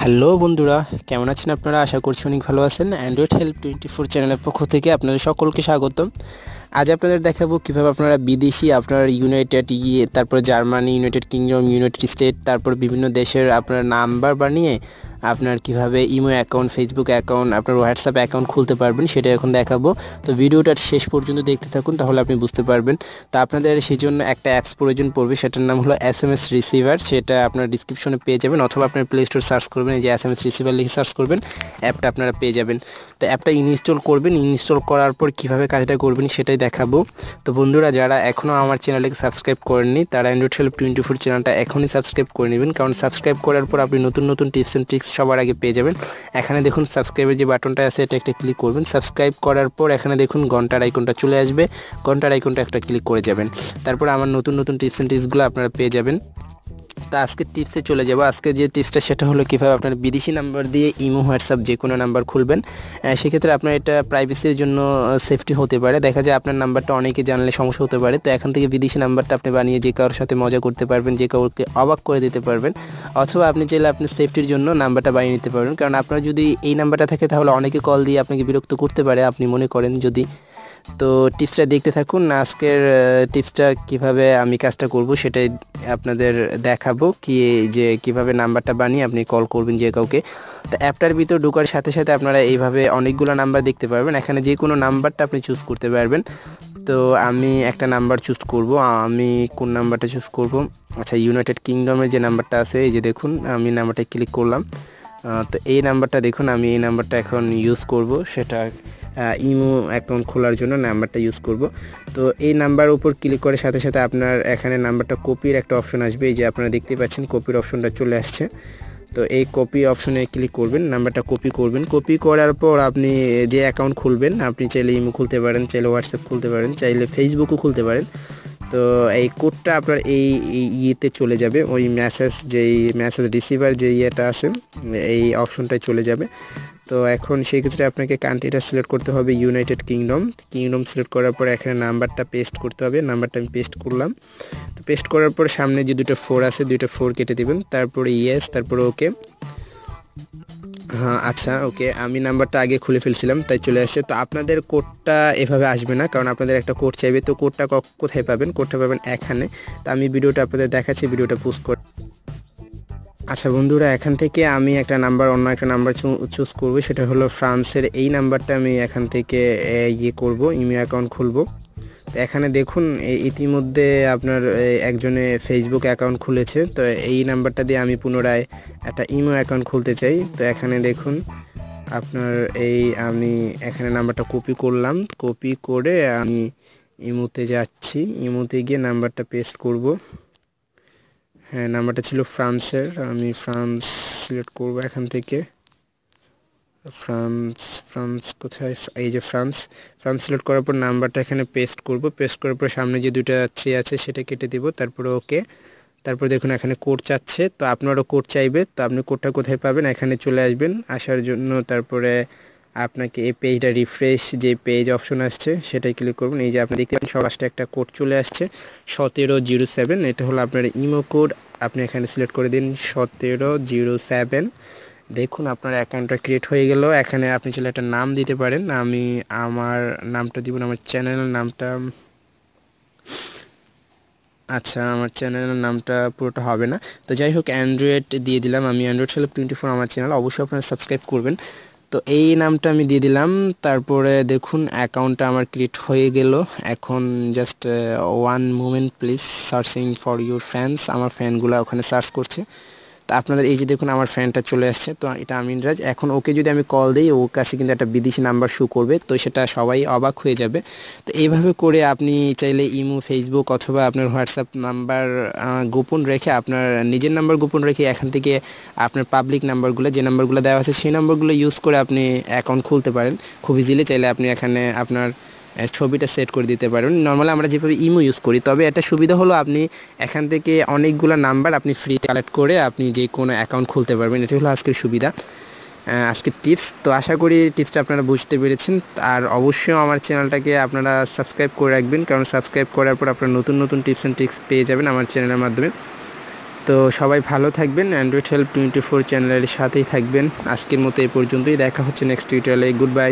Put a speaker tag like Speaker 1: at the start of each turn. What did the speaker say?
Speaker 1: Hello বন্ধুরা, কেমন আছেন আপনারা? আশা করছি অনেক ভালো আছেন। অ্যান্ড্রয়েড হেল্প 24 চ্যানেলের পক্ষ থেকে আপনাদের সকলকে স্বাগতম। আজ আপনাদের দেখাবো কিভাবে আপনারা বিদেশি আপনার ইউনাইটেড তারপর Germany, United kingdom, United state, তারপর বিভিন্ন দেশের আপনার নাম্বার বানিয়ে আপনার কিভাবে ইমো অ্যাকাউন্ট, ফেসবুক অ্যাকাউন্ট, আপনার হোয়াটসঅ্যাপ অ্যাকাউন্ট খুলতে পারবেন সেটা এখন দেখাবো। তো ভিডিওটা শেষ পর্যন্ত দেখতে থাকুন, তাহলে আপনি বুঝতে পারবেন। তো আপনাদের সেই জন্য একটা অ্যাপস প্রয়োজন পড়বে, সেটার নাম হলো SMS রিসিভার। সেটা আপনার ডিসক্রিপশনে পেয়ে যাবেন, অথবা আপনার প্লে স্টোর সার্চ করবেন, এই যে SMS রিসিভার লিখে সার্চ করবেন, অ্যাপটা আপনারা পেয়ে যাবেন। তো অ্যাপটা ইনস্টল করবেন, ইনস্টল করার পর কীভাবে কাজটা করবেন সেটাই দেখাবো। তো বন্ধুরা, যারা এখনও আমার চ্যানেলকে সাবস্ক্রাইব করেননি তারা অ্যান্ড্রয়েড হেল্প 24 চ্যানেলটা এখনই সাবস্ক্রাইব করে নেবেন, কারণ সাবস্ক্রাইব করার পর আপনি নতুন নতুন টিপস অ্যান্ড ট্রিক্স সবার আগে পেয়ে যাবেন। এখানে দেখুন সাবস্ক্রাইবের যে বাটনটা আছে এটা একটা ক্লিক করবেন। সাবস্ক্রাইব করার পর এখানে দেখুন ঘন্টার আইকনটা চলে আসবে, ঘন্টার আইকনটা একটা ক্লিক করে যাবেন। তারপর আমার নতুন নতুন টিপস অ্যান্ড ট্রিক্সগুলো আপনারা পেয়ে যাবেন। তো আজকে টিপসে চলে যাব। আজকে যে টিপসটা সেটা হলো কীভাবে আপনার বিদেশি নাম্বার দিয়ে ইমো, হোয়াটসঅ্যাপ যে কোনো নাম্বার খুলবেন। সেক্ষেত্রে আপনার এটা প্রাইভেসির জন্য সেফটি হতে পারে। দেখা যায় আপনার নাম্বারটা অনেকে জানলে সমস্যা হতে পারে। তো এখান থেকে বিদেশি নাম্বারটা আপনি বানিয়ে যে কারোর সাথে মজা করতে পারবেন, যে কাউকে অবাক করে দিতে পারবেন। অথবা আপনি চাইলে আপনি সেফটির জন্য নাম্বারটা বানিয়ে নিতে পারবেন, কারণ আপনার যদি এই নাম্বারটা থাকে তাহলে অনেকে কল দিয়ে আপনাকে বিরক্ত করতে পারে, আপনি মনে করেন যদি। তো টিপসটা দেখতে থাকুন। আজকের টিপসটা কিভাবে আমি কাজটা করব সেটাই আপনাদের দেখাবো, যে কিভাবে নাম্বারটা বানিয়ে আপনি কল করবেন যে কাউকে। তো অ্যাপটার ভিতর ঢোকার সাথে সাথে আপনারা এইভাবে অনেকগুলো নাম্বার দেখতে পারবেন। এখানে যে কোনো নাম্বারটা আপনি চুজ করতে পারবেন। তো আমি একটা নাম্বার চুজ করব। আমি কোন নাম্বারটা চুজ করব? আচ্ছা, ইউনাইটেড কিংডমের যে নাম্বারটা আছে, এই যে দেখুন আমি নাম্বারটা ক্লিক করলাম। তো এই নাম্বারটা দেখুন, আমি এই নাম্বারটা এখন ইউজ করব, সেটা ইমো অ্যাকাউন্ট খোলার জন্য নাম্বারটা ইউজ করব। তো এই নাম্বার উপর ক্লিক করার সাথে সাথে আপনার এখানে নাম্বারটা কপির একটা অপশন আসবে, এই যে আপনারা দেখতে পাচ্ছেন কপির অপশনটা চলে আসছে। তো এই কপি অপশনে ক্লিক করবেন, নাম্বারটা কপি করবেন। কপি করার পর আপনি যে অ্যাকাউন্ট খুলবেন, আপনি চাইলে ইমো খুলতে পারেন, চাইলে হোয়াটসঅ্যাপ খুলতে পারেন, চাইলে ফেসবুকও খুলতে পারেন। তো এই কোডটা আপনার এই ইয়েতে চলে যাবে, ওই মেসেজ রিসিভার যে ইয়েটা আছে এই অপশনটায় চলে যাবে। তো এখন সেই ক্ষেত্রে আপনাকে কান্ট্রিটা সিলেক্ট করতে হবে ইউনাইটেড কিংডম সিলেক্ট করার পর এখানে নাম্বারটা পেস্ট করতে হবে। নাম্বারটা আমি পেস্ট করলাম। তো পেস্ট করার পর সামনে যে দুটো 4 আছে, দুটো 4 কেটে দেবেন, তারপরে ইয়েস, তারপরে ওকে। হ্যাঁ, আচ্ছা, ওকে, আমি নাম্বারটা আগে খুলে ফেলছিলাম তাই চলে আসছে। তো আপনাদের কোডটা এভাবে আসবে না, কারণ আপনাদের একটা কোড চাইবে। তো কোডটা কোথায় পাবেন? কোডটা পাবেন এখানে। তো আমি ভিডিওটা আপনাদের দেখাচ্ছি, ভিডিওটা পোস্ট করে। আচ্ছা বন্ধুরা, এখান থেকে আমি একটা নাম্বার, অন্য একটা নাম্বার চুজ করব, সেটা হলো ফ্রান্সের। এই নাম্বারটা আমি এখান থেকে করব, ইমেল অ্যাকাউন্ট খুলব। তো এখানে দেখুন ইতিমধ্যে আপনার একজনে ফেসবুক অ্যাকাউন্ট খুলেছে। তো এই নাম্বারটা দিয়ে আমি পুনরায় একটা ইমো অ্যাকাউন্ট খুলতে চাই। তো এখানে দেখুন আপনার আমি এখানে নাম্বারটা কপি করলাম, কপি করে আমি ইমোতে যাচ্ছি। ইমোতে গিয়ে নাম্বারটা পেস্ট করব। হ্যাঁ, নাম্বারটা ছিল ফ্রান্সের, আমি ফ্রান্স সিলেক্ট করব এখান থেকে। ফ্রান্স কোথায়? এই যে ফ্রান্স সিলেক্ট করার পর নাম্বারটা এখানে পেস্ট করব। পেস্ট করার পর সামনে যে দুটো 3 আছে সেটা কেটে দিব, তারপরে ওকে। তারপর দেখুন এখানে কোড চাচ্ছে, তো আপনারও কোড চাইবে। তো আপনি কোডটা কোথায় পাবেন? এখানে চলে আসবেন, আসার জন্য তারপরে আপনাকে এই পেজটা রিফ্রেশ যে পেজ অপশন আসছে সেটাই ক্লিক করবেন। এই যে আপনি দেখতে পাচ্ছেন সব আসতে একটা কোড চলে আসছে 1707। এটা হলো আপনার ইমো কোড। আপনি এখানে সিলেক্ট করে দিন 1707। দেখুন আপনার অ্যাকাউন্টটা ক্রিয়েট হয়ে গেল। এখানে আপনি চাইলে একটা নাম দিতে পারেন। আমি আমার নামটা দিব, আমার চ্যানেলের নামটা। আচ্ছা, আমার চ্যানেলের নামটা পুরোটা হবে না, তো যাই হোক অ্যান্ড্রয়েড দিয়ে দিলাম। আমি অ্যান্ড্রয়েড হেল্প 24 আমার চ্যানেল, অবশ্যই আপনারা সাবস্ক্রাইব করবেন। তো এই নামটা আমি দিয়ে দিলাম। তারপরে দেখুন অ্যাকাউন্টটা আমার ক্রিয়েট হয়ে গেল। এখন just one moment please, searching for your fans. আমার ফ্যানগুলো ওখানে সার্চ করছে। তা আপনাদের এই যে দেখুন আমার ফ্যানটা চলে আসছে। তো এটা আমিনরাজ। এখন ওকে যদি আমি কল দিই, ওর কাছে কিন্তু একটা বিদেশি নাম্বার শো করবে, তো সেটা সবাই অবাক হয়ে যাবে। তো এইভাবে করে আপনি চাইলে ইমো, ফেসবুক অথবা আপনার হোয়াটসঅ্যাপ নাম্বার গোপন রেখে, আপনার নিজের নাম্বার গোপন রেখে এখান থেকে আপনার পাবলিক নাম্বারগুলো, যে নাম্বারগুলো দেওয়া আছে সেই নাম্বারগুলো ইউজ করে আপনি অ্যাকাউন্ট খুলতে পারেন খুব ইজিলি। চাইলে আপনি এখানে আপনার ছবিটা সেট করে দিতে পারবেন, নর্মালি আমরা যেভাবে ইমো ইউজ করি। তবে একটা সুবিধা হলো আপনি এখান থেকে অনেকগুলো নাম্বার আপনি ফ্রিতে কালেক্ট করে আপনি যে কোনো অ্যাকাউন্ট খুলতে পারবেন। এটা হলো আজকের সুবিধা, আজকের টিপস। তো আশা করি টিপসটা আপনারা বুঝতে পেরেছেন। আর অবশ্যই আমার চ্যানেলটাকে আপনারা সাবস্ক্রাইব করে রাখবেন, কারণ সাবস্ক্রাইব করার পর আপনারা নতুন নতুন টিপস অ্যান্ড ট্রিক্স পেয়ে যাবেন আমার চ্যানেলের মাধ্যমে। তো সবাই ভালো থাকবেন, অ্যান্ড্রয়েড হেল্প 24 চ্যানেলের সাথেই থাকবেন। আজকের মতো এই পর্যন্তই, দেখা হচ্ছে নেক্সট টিউটোরিয়ালে। Good bye.